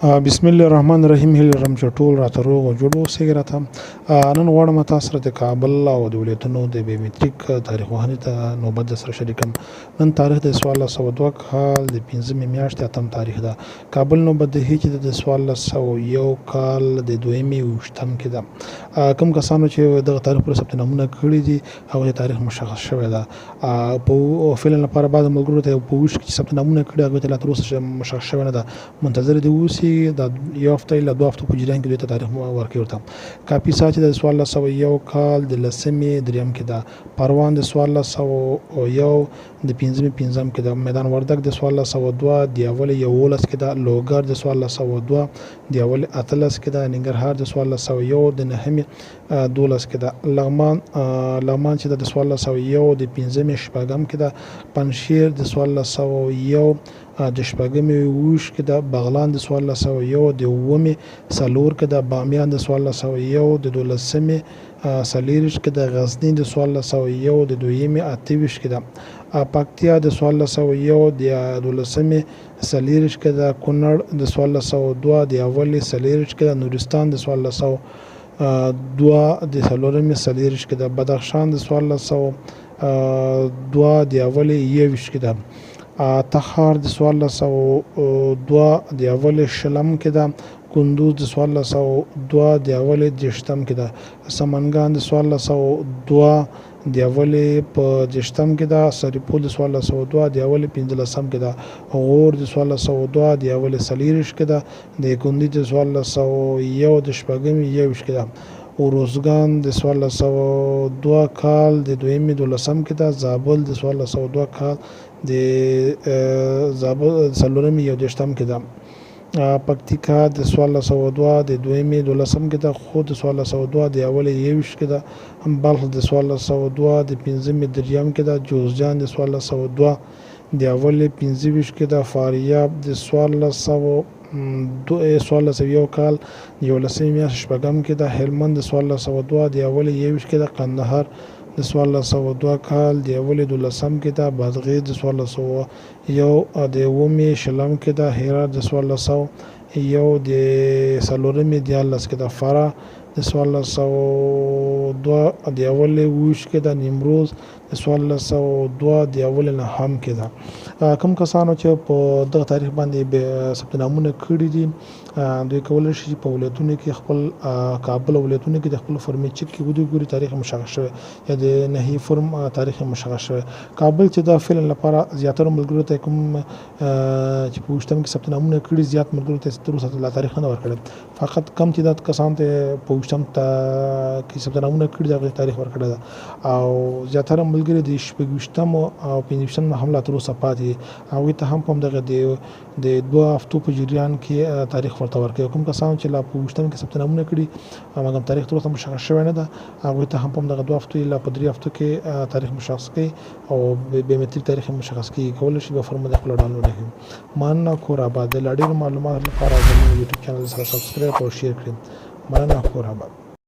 بسم الله الرحمن الرحیم. هیله لرم چې ټول راته روغ او جوړ اوسئ. راته نن غواړم تاسو سره د کابل او د ولایتونو د بیومتریک تاریخ وهنې ته نوبت سره شریکم. نن تاریخ د 1402 کال د 15 میاشتې اتم تاریخ ده. کابل نوبت د هیچ د 1401 کال د 2 میاشتم کې ده. کوم کسانو چې دغه تاریخ پر ثبت نامونه کړي دي هغه تاریخ مشخص شوی ده. په فعلا لپاره بعد ملګرو ته په وښ کې ثبت نامونه کړي هغه ته لا تر اوسه مشخص شوی نه ده. منتظر دي اوسئ د یو هفته الا 2 هفتو په جریان کې دوی ته تاریخ ورکړي ورته. کاپیسا چې د 1401 کال د 10 دریم کې ده. پروان د 1401 د 15 کې ده. میدان وردګ د 1402 د اول 11 کې ده. لوګر د 1402 د اول 13 کې ده. ننګرهار د 1401 د 9 12 کې ده. لغمان چې د 1401 د 15 شپږم کې ده. پنجشیر د 1401 د شپږمې ویش کې ده. بغلان د 1401 د 9 څلور کې ده. بامیان د 1401 د 12 څلېرویشت کې ده. غزني د 1401 د 2 28 کې ده. پکتیا د 1401 د 12 څلېرویشت کې ده. کونړ د 1402 د اول څلېرویشت کې ده. نورستان د 1402 د څلورمې څلېرویشت کې ده. بدخشان د 1402 د اول 21 کې ده. تخار د 1402 د اول شلم کې ده. کندوز د 1402 د اول 10 کې ده. سمنګان د 1402 د اول په 10 کې ده. سرپول د 1402 د اول 15 کې ده. غور د 1402 د اول 40 کې ده. د کندز د 1401 د شپږم 21 کې ده. اوروزګان د 1402 کال د 12 کې ده. زابل د 1402 کال د زابل څلورم 11 کې ده. پکتیکا د 1402 د 12 کې ده. خود د 1402 د اول 21 کې ده. بلخ د 1402 د 15 دریم کې ده. جوزجان د 1402 د اول 25 کې ده. فاریاب د 1401 کال د 11 میاشتې شپږم کې ده. هلمند د 1402 د اول 21 کې ده. قندهار د 1402 کال د اول 12 کې ده. بادغیس د 1401 د 9 شلم کې ده. هرات د 1401 د څلورمې 14 کې ده. فراه د 1402 د اول 20 کې ده. نیمروز د 1402 د اول 9 کې ده. کوم کسانو چې په دغه تاریخ باندې ثبت نامونه کړي دي دوی کولی شي په ولایتونو کې خپل کابل ولایتونو کې د خپل فرمې چک کې ودی ګوري تاریخ مشخص شوی یا د نهي فرم تاریخ مشخص شوی. کابل چې د فعلا لپاره زیاتره ملګرو ته کوم چې په وشتم کې ثبت نامونه کړي زیات ملګرو ته تر اوسه لا تاریخ نه ورکړي. فقط کم تعداد کسان ته په وشتم کې ثبت نامونه کړي دغه تاریخ ورکړي ده او زیاتره ملګري د 28 او 15 هم لا تر اوسه پاتې هغوی ته هم کوم دغه د 2 هفتو په جریان کې تاریخ ورته ورکوي. کوم کسان چې لا په وشتم کې ثبت نامونه کړي مګر تاریخ تر اوسه مشخص شوی نه ده هغوی ته هم په دغه 2 هفتو یا په 3 هفتو کې تاریخ مشخص کوي او بیومتریک تاریخ مشخص کوي. کولی شي به فرم د خپل ډاونلوډ کړي. مننه. کور آباد. د ډېرو معلوماتو لپاره زموږ یوټیوب چینل سره سبسکرایب او شیر کړئ. مننه. کور آباد.